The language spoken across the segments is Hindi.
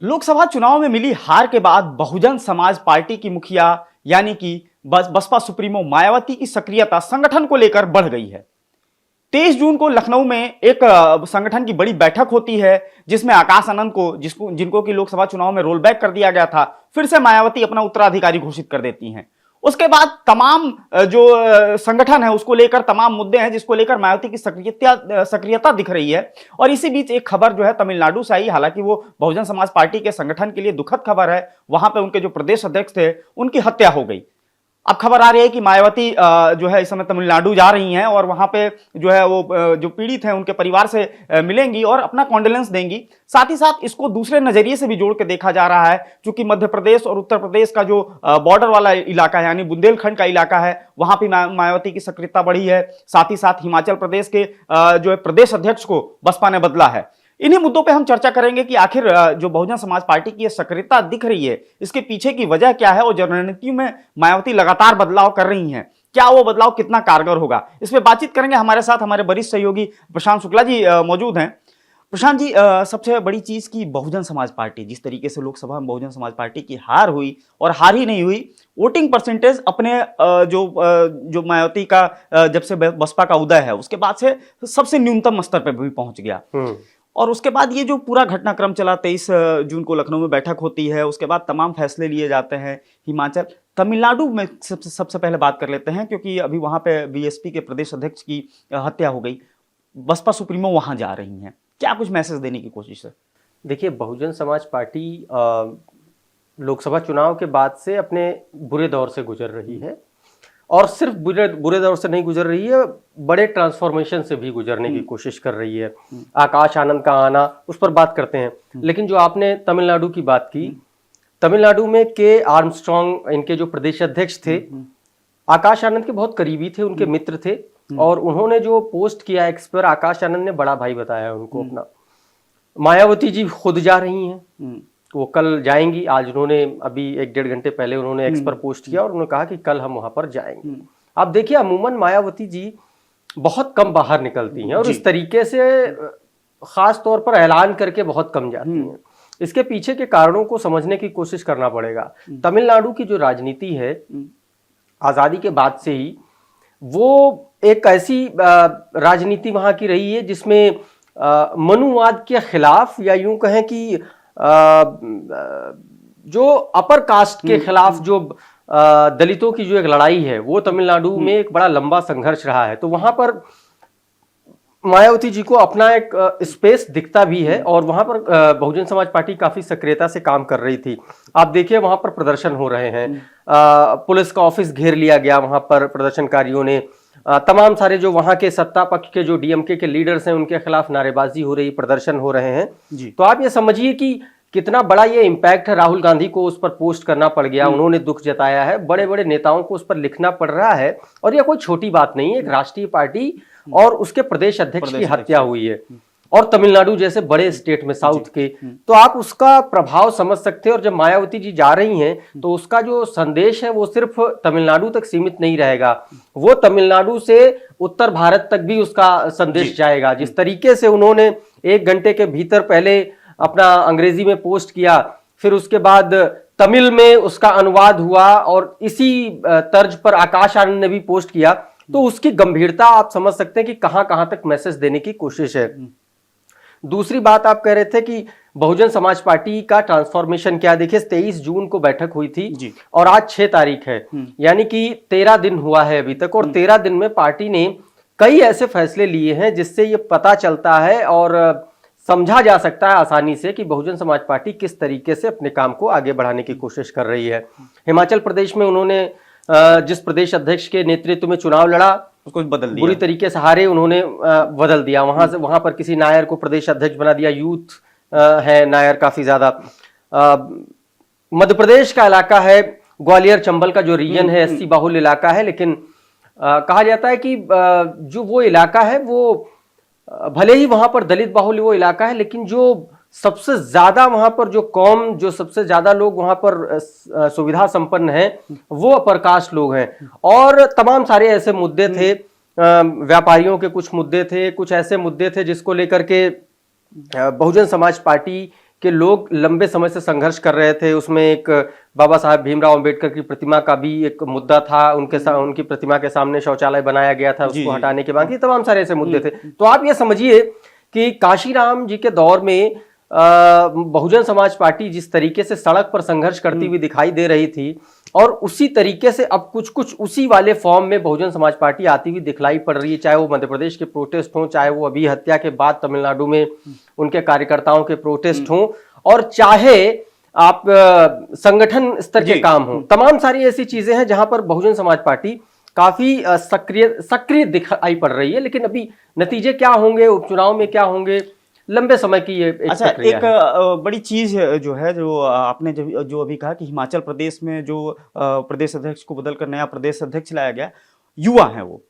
लोकसभा चुनाव में मिली हार के बाद बहुजन समाज पार्टी की मुखिया यानी कि बसपा सुप्रीमो मायावती की सक्रियता संगठन को लेकर बढ़ गई है। 23 जून को लखनऊ में एक संगठन की बड़ी बैठक होती है जिसमें आकाश आनंद को जिनको कि लोकसभा चुनाव में रोल बैक कर दिया गया था, फिर से मायावती अपना उत्तराधिकारी घोषित कर देती हैं। उसके बाद तमाम जो संगठन है उसको लेकर तमाम मुद्दे हैं जिसको लेकर मायावती की सक्रियता दिख रही है। और इसी बीच एक खबर जो है तमिलनाडु से आई, हालांकि वो बहुजन समाज पार्टी के संगठन के लिए दुखद खबर है। वहां पे उनके जो प्रदेश अध्यक्ष थे उनकी हत्या हो गई। अब खबर आ रही है कि मायावती जो है इस समय तमिलनाडु जा रही हैं और वहां पे जो है वो जो पीड़ित हैं उनके परिवार से मिलेंगी और अपना कॉन्डोलेंस देंगी। साथ ही साथ इसको दूसरे नजरिए से भी जोड़ के देखा जा रहा है, क्योंकि मध्य प्रदेश और उत्तर प्रदेश का जो बॉर्डर वाला इलाका है यानी बुंदेलखंड का इलाका है, वहां भी मायावती की सक्रियता बढ़ी है। साथ ही साथ हिमाचल प्रदेश के जो है प्रदेश अध्यक्ष को बसपा ने बदला है। इन्हीं मुद्दों पे हम चर्चा करेंगे कि आखिर जो बहुजन समाज पार्टी की सक्रियता दिख रही है इसके पीछे की वजह क्या है और जो रणनीतियों में मायावती लगातार बदलाव कर रही हैं, क्या वो बदलाव कितना कारगर होगा, इस पे बातचीत करेंगे। हमारे साथ हमारे वरिष्ठ सहयोगी प्रशांत शुक्ला जी मौजूद हैं। प्रशांत जी, सबसे बड़ी चीज की बहुजन समाज पार्टी जिस तरीके से लोकसभा में बहुजन समाज पार्टी की हार हुई, और हार ही नहीं हुई, वोटिंग परसेंटेज अपने जो मायावती का जब से बसपा का उदय है उसके बाद से सबसे न्यूनतम स्तर पर भी पहुंच गया। और उसके बाद ये जो पूरा घटनाक्रम चला, 23 जून को लखनऊ में बैठक होती है, उसके बाद तमाम फैसले लिए जाते हैं। हिमाचल, तमिलनाडु में सबसे पहले बात कर लेते हैं, क्योंकि अभी वहां पे बीएसपी के प्रदेश अध्यक्ष की हत्या हो गई, बसपा सुप्रीमो वहां जा रही हैं, क्या कुछ मैसेज देने की कोशिश है? देखिए, बहुजन समाज पार्टी लोकसभा चुनाव के बाद से अपने बुरे दौर से गुजर रही है, और सिर्फ बुरे दौर से नहीं गुजर रही है, बड़े ट्रांसफॉर्मेशन से भी गुजरने की कोशिश कर रही है। आकाश आनंद का आना, उस पर बात करते हैं। लेकिन जो आपने तमिलनाडु की बात की, तमिलनाडु में के आर्मस्ट्रॉन्ग इनके जो प्रदेश अध्यक्ष थे, आकाश आनंद के बहुत करीबी थे, उनके मित्र थे, और उन्होंने जो पोस्ट किया एक्स पर, आकाश आनंद ने बड़ा भाई बताया उनको अपना। मायावती जी खुद जा रही हैं, वो कल जाएंगी। आज उन्होंने अभी 1-1.5 घंटे पहले उन्होंने एक्स पर पोस्ट किया और उन्होंने कहा कि कल हम वहां पर जाएंगे। आप देखिए, अमूमन मायावती जी बहुत कम बाहर निकलती हैं और इस तरीके से खास तौर पर ऐलान करके बहुत कम जाती हैं। इसके पीछे के कारणों को समझने की कोशिश करना पड़ेगा। तमिलनाडु की जो राजनीति है आजादी के बाद से ही, वो एक ऐसी राजनीति वहां की रही है जिसमें मनुवाद के खिलाफ, या यूं कहें कि जो अपर कास्ट के खिलाफ जो दलितों की जो एक लड़ाई है, वो तमिलनाडु में एक बड़ा लंबा संघर्ष रहा है। तो वहां पर मायावती जी को अपना एक स्पेस दिखता भी है, और वहां पर बहुजन समाज पार्टी काफी सक्रियता से काम कर रही थी। आप देखिए, वहां पर प्रदर्शन हो रहे हैं, पुलिस का ऑफिस घेर लिया गया, वहां पर प्रदर्शनकारियों ने तमाम सारे जो वहां के सत्ता पक्ष के जो डीएमके के लीडर्स हैं उनके खिलाफ नारेबाजी हो रही, प्रदर्शन हो रहे हैं जी। तो आप ये समझिए कि कितना बड़ा ये इम्पैक्ट है। राहुल गांधी को उस पर पोस्ट करना पड़ गया, उन्होंने दुख जताया है, बड़े बड़े नेताओं को उस पर लिखना पड़ रहा है, और यह कोई छोटी बात नहीं है। एक राष्ट्रीय पार्टी और उसके प्रदेश अध्यक्ष की हत्या हुई है, और तमिलनाडु जैसे बड़े स्टेट में साउथ के, तो आप उसका प्रभाव समझ सकते हैं। और जब मायावती जी जा रही हैं तो उसका जो संदेश है वो सिर्फ तमिलनाडु तक सीमित नहीं रहेगा, वो तमिलनाडु से उत्तर भारत तक भी उसका संदेश जाएगा। जिस तरीके से उन्होंने 1 घंटे के भीतर पहले अपना अंग्रेजी में पोस्ट किया, फिर उसके बाद तमिल में उसका अनुवाद हुआ, और इसी तर्ज पर आकाश आनंद ने भी पोस्ट किया, तो उसकी गंभीरता आप समझ सकते हैं कि कहां कहां तक मैसेज देने की कोशिश है। दूसरी बात, आप कह रहे थे कि बहुजन समाज पार्टी का ट्रांसफॉर्मेशन क्या। देखिए, 23 जून को बैठक हुई थी और आज 6 तारीख है, यानी कि 13 दिन हुआ है अभी तक, और 13 दिन में पार्टी ने कई ऐसे फैसले लिए हैं जिससे ये पता चलता है और समझा जा सकता है आसानी से कि बहुजन समाज पार्टी किस तरीके से अपने काम को आगे बढ़ाने की कोशिश कर रही है। हिमाचल प्रदेश में उन्होंने जिस प्रदेश अध्यक्ष के नेतृत्व में चुनाव लड़ा उसको बदल दिया, बुरी तरीके से हारे, उन्होंने बदल दिया। वहां पर किसी नायर को प्रदेश अध्यक्ष बना दिया, यूथ है नायर काफी ज्यादा। मध्य प्रदेश का इलाका है, ग्वालियर चंबल का जो रीजन है एससी बाहुल इलाका है, लेकिन कहा जाता है कि जो वो इलाका है वो भले ही वहां पर दलित बाहुल्य वो इलाका है, लेकिन जो सबसे ज्यादा वहां पर जो कौम, जो सबसे ज्यादा लोग वहां पर सुविधा संपन्न हैं, वो अपर कास्ट लोग हैं। और तमाम सारे ऐसे मुद्दे थे, व्यापारियों के कुछ मुद्दे थे, कुछ ऐसे मुद्दे थे जिसको लेकर के बहुजन समाज पार्टी कि लोग लंबे समय से संघर्ष कर रहे थे। उसमें एक बाबा साहब भीमराव अंबेडकर की प्रतिमा का भी एक मुद्दा था, उनकी प्रतिमा के सामने शौचालय बनाया गया था, उसको हटाने के बाद ये तमाम सारे ऐसे मुद्दे थे। तो आप ये समझिए कि काशीराम जी के दौर में बहुजन समाज पार्टी जिस तरीके से सड़क पर संघर्ष करती हुई दिखाई दे रही थी, और उसी तरीके से अब कुछ उसी वाले फॉर्म में बहुजन समाज पार्टी आती हुई दिखलाई पड़ रही है, चाहे वो मध्य प्रदेश के प्रोटेस्ट हों, चाहे वो अभी हत्या के बाद तमिलनाडु में उनके कार्यकर्ताओं के प्रोटेस्ट हों, और चाहे आप संगठन स्तर के काम हों। तमाम सारी ऐसी चीजें हैं जहां पर बहुजन समाज पार्टी काफी सक्रिय दिखाई पड़ रही है। लेकिन अभी नतीजे क्या होंगे, उपचुनाव में क्या होंगे, लंबे समय की ये अच्छा, एक बड़ी चीज जो है, जो आपने जो अभी कहा कि हिमाचल प्रदेश में जो प्रदेश अध्यक्ष को बदलकर नया प्रदेश अध्यक्ष लाया गया, युवा है वो।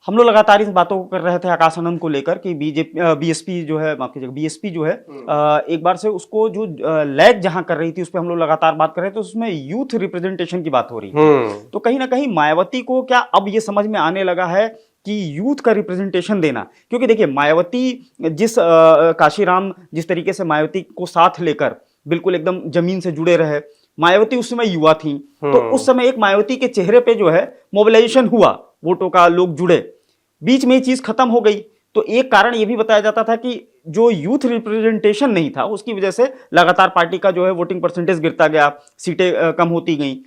हम लोग लगातार इन बातों को कर रहे थे आकाश आनंद को लेकर कि बीएसपी जो है, माफ कीजिएगा, बीएसपी जो है एक बार से उसको जो लैग जहां कर रही थी उस पर हम लोग लगातार बात कर रहे थे, तो उसमें यूथ रिप्रेजेंटेशन की बात हो रही थी। तो कहीं ना कहीं मायावती को क्या अब ये समझ में आने लगा है कि यूथ का रिप्रेजेंटेशन देना, क्योंकि देखिए मायावती काशीराम जिस तरीके से मायावती को साथ लेकर बिल्कुल एकदम जमीन से जुड़े रहे, मायावती उस समय युवा थी, तो उस समय एक मायावती के चेहरे पे जो है मोबिलाइजेशन हुआ वोटों का, लोग जुड़े। बीच में ये चीज खत्म हो गई, तो एक कारण ये भी बताया जाता था कि जो यूथ रिप्रेजेंटेशन नहीं था उसकी वजह से लगातार पार्टी का जो है वोटिंग परसेंटेज गिरता गया, सीटें कम होती गई।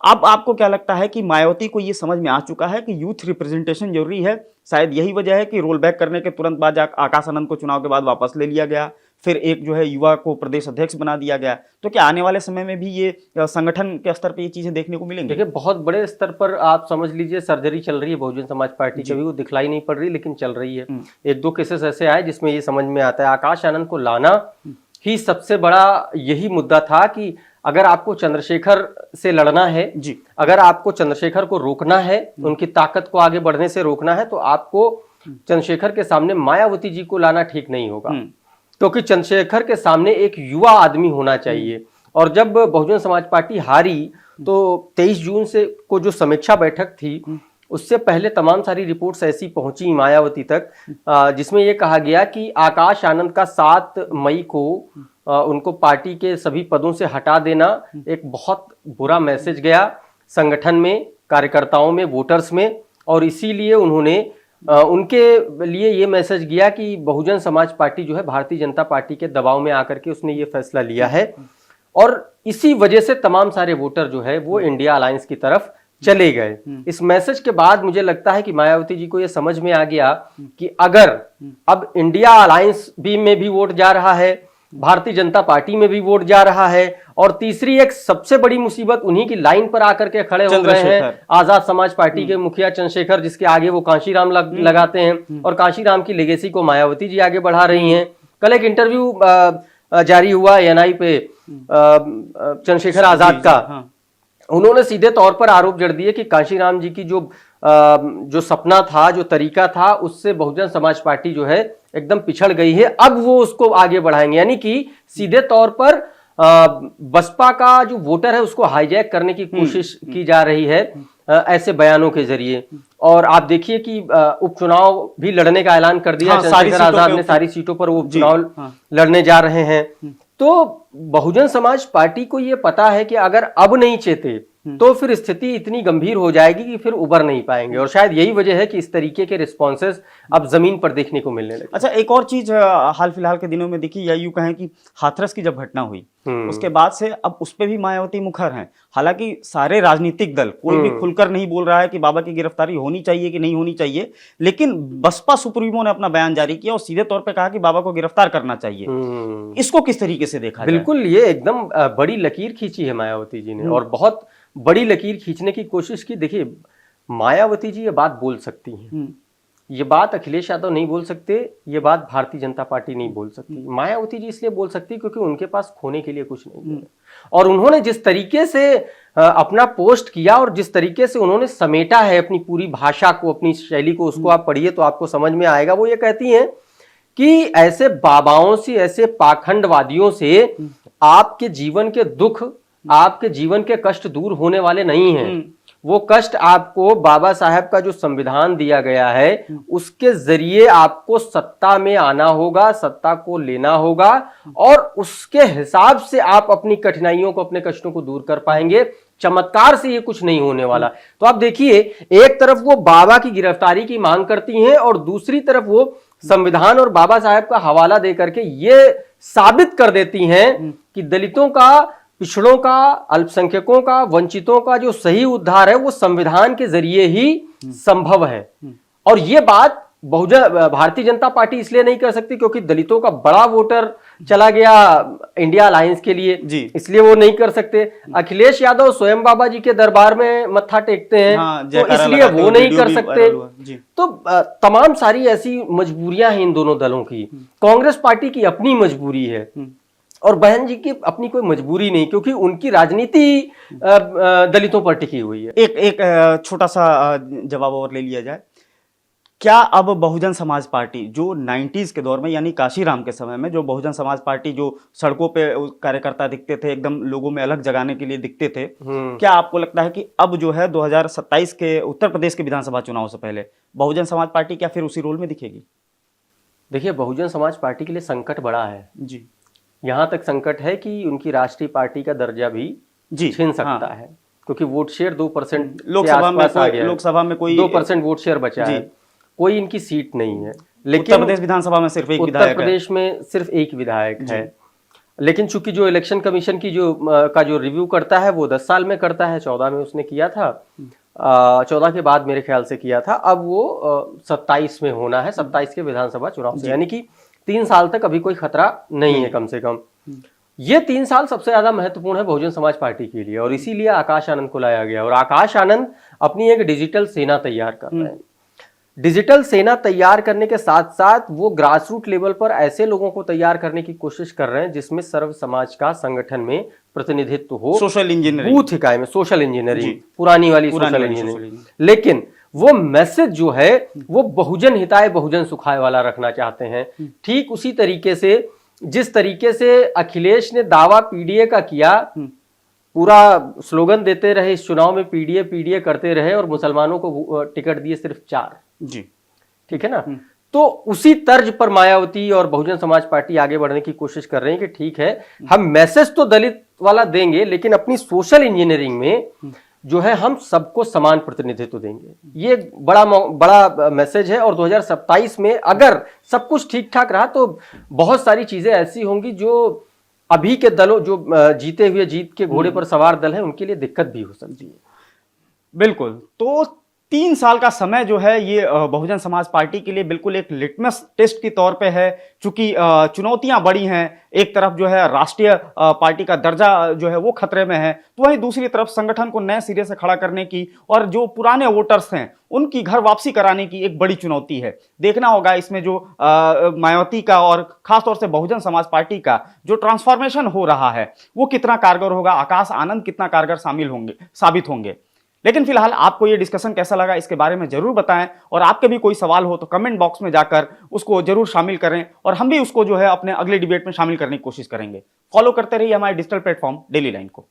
अब आपको क्या लगता है कि मायावती को ये समझ में आ चुका है कि यूथ रिप्रेजेंटेशन जरूरी है? शायद यही वजह है कि रोल बैक करने के तुरंत बाद आकाश आनंद को चुनाव के बाद वापस ले लिया गया, फिर एक जो है युवा को प्रदेश अध्यक्ष बना दिया गया। तो क्या आने वाले समय में भी ये संगठन के स्तर पे ये चीजें देखने को मिलेंगी? देखिए, बहुत बड़े स्तर पर आप समझ लीजिए सर्जरी चल रही है बहुजन समाज पार्टी की, वो दिखलाई नहीं पड़ रही लेकिन चल रही है। एक दो केसेस ऐसे आए जिसमें ये समझ में आता है आकाश आनंद को लाना ही सबसे बड़ा यही मुद्दा था कि अगर आपको चंद्रशेखर से लड़ना है जी, अगर आपको चंद्रशेखर को रोकना है, उनकी ताकत को आगे बढ़ने से रोकना है, तो आपको चंद्रशेखर के सामने मायावती जी को लाना ठीक नहीं होगा, क्योंकि चंद्रशेखर के सामने एक युवा आदमी होना चाहिए। और जब बहुजन समाज पार्टी हारी तो 23 जून से को जो समीक्षा बैठक थी, उससे पहले तमाम सारी रिपोर्ट्स ऐसी पहुंची मायावती तक जिसमें यह कहा गया कि आकाश आनंद का 7 मई को उनको पार्टी के सभी पदों से हटा देना एक बहुत बुरा मैसेज गया संगठन में, कार्यकर्ताओं में, वोटर्स में, और इसीलिए उन्होंने उनके लिए ये मैसेज गया कि बहुजन समाज पार्टी जो है भारतीय जनता पार्टी के दबाव में आकर के उसने ये फैसला लिया है, और इसी वजह से तमाम सारे वोटर जो है वो इंडिया अलायंस की तरफ चले गए। इस मैसेज के बाद मुझे लगता है कि मायावती जी को ये समझ में आ गया कि अगर अब इंडिया अलायंस में भी वोट जा रहा है, भारतीय जनता पार्टी में भी वोट जा रहा है, और तीसरी एक सबसे बड़ी मुसीबत उन्हीं की लाइन पर आकर के खड़े हो गए हैं आजाद समाज पार्टी के मुखिया चंद्रशेखर, जिसके आगे वो कांशीराम लगाते हैं, और कांशीराम की लेगेसी को मायावती जी आगे बढ़ा रही हैं। कल एक इंटरव्यू जारी हुआ एएनआई पे चंद्रशेखर आजाद का, उन्होंने सीधे तौर पर आरोप जड़ दिए कि कांशीराम जी की जो सपना था, जो तरीका था, उससे बहुजन समाज पार्टी जो है एकदम पिछड़ गई है, अब वो उसको आगे बढ़ाएंगे। यानी कि सीधे तौर पर बसपा का जो वोटर है उसको हाईजैक करने की कोशिश की जा रही है ऐसे बयानों के जरिए। और आप देखिए कि उपचुनाव भी लड़ने का ऐलान कर दिया चंद्रशेखर आजाद ने, सारी सीटों पर वो उपचुनाव लड़ने जा रहे हैं। तो बहुजन समाज पार्टी को ये पता है कि अगर अब नहीं चेते तो फिर स्थिति इतनी गंभीर हो जाएगी कि फिर उबर नहीं पाएंगे, और शायद यही वजह है कि इस तरीके के रिस्पॉन्सेस अब जमीन पर देखने को मिलने लगे। अच्छा, एक और चीज हाल फिलहाल के दिनों में देखी, या यूं कहें कि हाथरस की जब घटना हुई उसके बाद से अब उस पर भी मायावती मुखर हैं। हालांकि सारे राजनीतिक दल कोई भी खुलकर नहीं बोल रहा है कि बाबा की गिरफ्तारी होनी चाहिए कि नहीं होनी चाहिए, लेकिन बसपा सुप्रीमो ने अपना बयान जारी किया और सीधे तौर पर कहा कि बाबा को गिरफ्तार करना चाहिए। इसको किस तरीके से देखा? बिल्कुल, ये एकदम बड़ी लकीर खींची है मायावती जी ने, और बहुत बड़ी लकीर खींचने की कोशिश की। देखिए, मायावती जी ये बात बोल सकती हैं, ये बात अखिलेश यादव नहीं बोल सकते, ये बात भारतीय जनता पार्टी नहीं बोल सकती। मायावती जी इसलिए बोल सकती क्योंकि उनके पास खोने के लिए कुछ नहीं है, और उन्होंने जिस तरीके से अपना पोस्ट किया और जिस तरीके से उन्होंने समेटा है अपनी पूरी भाषा को, अपनी शैली को, उसको आप पढ़िए तो आपको समझ में आएगा। वो ये कहती हैं कि ऐसे बाबाओं से, ऐसे पाखंडवादियों से आपके जीवन के दुख, आपके जीवन के कष्ट दूर होने वाले नहीं हैं। वो कष्ट आपको बाबा साहब का जो संविधान दिया गया है उसके जरिए आपको सत्ता में आना होगा, सत्ता को लेना होगा और उसके हिसाब से आप अपनी कठिनाइयों को, अपने कष्टों को दूर कर पाएंगे। चमत्कार से ये कुछ नहीं होने वाला। तो आप देखिए, एक तरफ वो बाबा की गिरफ्तारी की मांग करती हैं और दूसरी तरफ वो संविधान और बाबा साहब का हवाला दे करके ये साबित कर देती हैं कि दलितों का, पिछड़ों का, अल्पसंख्यकों का, वंचितों का जो सही उद्धार है वो संविधान के जरिए ही संभव है। और ये बात भारतीय जनता पार्टी इसलिए नहीं कर सकती क्योंकि दलितों का बड़ा वोटर चला गया इंडिया अलायंस के लिए, इसलिए वो नहीं कर सकते। अखिलेश यादव स्वयं बाबा जी के दरबार में मत्था टेकते हैं, तो इसलिए वो नहीं कर सकते। तो तमाम सारी ऐसी मजबूरियां हैं इन दोनों दलों की। कांग्रेस पार्टी की अपनी मजबूरी है और बहन जी की अपनी कोई मजबूरी नहीं, क्योंकि उनकी राजनीति दलितों पर टिकी हुई है। एक छोटा सा जवाब और ले लिया जाए। क्या अब बहुजन समाज पार्टी जो 90s के दौर में, यानी काशीराम के समय में, जो बहुजन समाज पार्टी जो सड़कों पे कार्यकर्ता दिखते थे, एकदम लोगों में अलग जगाने के लिए दिखते थे, क्या आपको लगता है कि अब जो है 2027 के उत्तर प्रदेश के विधानसभा चुनाव से पहले बहुजन समाज पार्टी क्या फिर उसी रोल में दिखेगी? देखिए, बहुजन समाज पार्टी के लिए संकट बड़ा है जी। यहां तक संकट है कि उनकी राष्ट्रीय पार्टी का दर्जा भी छीन सकता है, क्योंकि वोट शेयर 2% लोकसभा में कोई 2% वोट शेयर बचा है, कोई इनकी सीट नहीं है। लेकिन उत्तर प्रदेश विधानसभा में सिर्फ एक विधायक है। उत्तर प्रदेश में सिर्फ एक विधायक है। लेकिन चूंकि जो इलेक्शन कमीशन की जो रिव्यू करता है वो 10 साल में करता है, 14 में उसने किया था, 14 के बाद मेरे ख्याल से किया था, अब वो 27 में होना है, 27 के विधानसभा चुनाव से, यानी कि 3 साल तक अभी कोई खतरा नहीं है कम से कम। ये 3 साल सबसे ज्यादा महत्वपूर्ण है बहुजन समाज पार्टी के लिए और इसीलिए आकाश आनंद को लाया गया। और आकाश आनंद अपनी एक डिजिटल सेना तैयार कर रहे हैं। डिजिटल सेना तैयार करने के साथ साथ वो ग्रास रूट लेवल पर ऐसे लोगों को तैयार करने की कोशिश कर रहे हैं जिसमें सर्व समाज का संगठन में प्रतिनिधित्व हो। सोशल इंजीनियरिंग, बूथ इकाई में सोशल इंजीनियरिंग, पुरानी वाली सोशल इंजीनियरिंग। लेकिन वो मैसेज जो है वो बहुजन हिताय बहुजन सुखाय वाला रखना चाहते हैं। ठीक उसी तरीके से जिस तरीके से अखिलेश ने दावा पीडीए का किया, पूरा स्लोगन देते रहे इस चुनाव में, पीडीए पीडीए करते रहे और मुसलमानों को टिकट दिए सिर्फ 4 जी, ठीक है ना। तो उसी तर्ज पर मायावती और बहुजन समाज पार्टी आगे बढ़ने की कोशिश कर रहे हैं कि ठीक है, हम मैसेज तो दलित वाला देंगे लेकिन अपनी सोशल इंजीनियरिंग में जो है हम सबको समान प्रतिनिधित्व देंगे। ये बड़ा मैसेज है। और 2027 में अगर सब कुछ ठीक ठाक रहा तो बहुत सारी चीजें ऐसी होंगी जो अभी के दलों, जो जीते हुए जीत के घोड़े पर सवार दल है, उनके लिए दिक्कत भी हो सकती है। बिल्कुल। तो 3 साल का समय जो है ये बहुजन समाज पार्टी के लिए बिल्कुल एक लिटमस टेस्ट के तौर पे है। चूंकि चुनौतियां बड़ी हैं, एक तरफ जो है राष्ट्रीय पार्टी का दर्जा जो है वो खतरे में है, तो वहीं दूसरी तरफ संगठन को नए सिरे से खड़ा करने की और जो पुराने वोटर्स हैं उनकी घर वापसी कराने की एक बड़ी चुनौती है। देखना होगा इसमें जो मायावती का और खासतौर से बहुजन समाज पार्टी का जो ट्रांसफॉर्मेशन हो रहा है वो कितना कारगर होगा, आकाश आनंद कितना कारगर साबित होंगे। लेकिन फिलहाल आपको ये डिस्कशन कैसा लगा इसके बारे में जरूर बताएं और आपके भी कोई सवाल हो तो कमेंट बॉक्स में जाकर उसको जरूर शामिल करें और हम भी उसको जो है अपने अगले डिबेट में शामिल करने की कोशिश करेंगे। फॉलो करते रहिए हमारे डिजिटल प्लेटफॉर्म डेली लाइन को।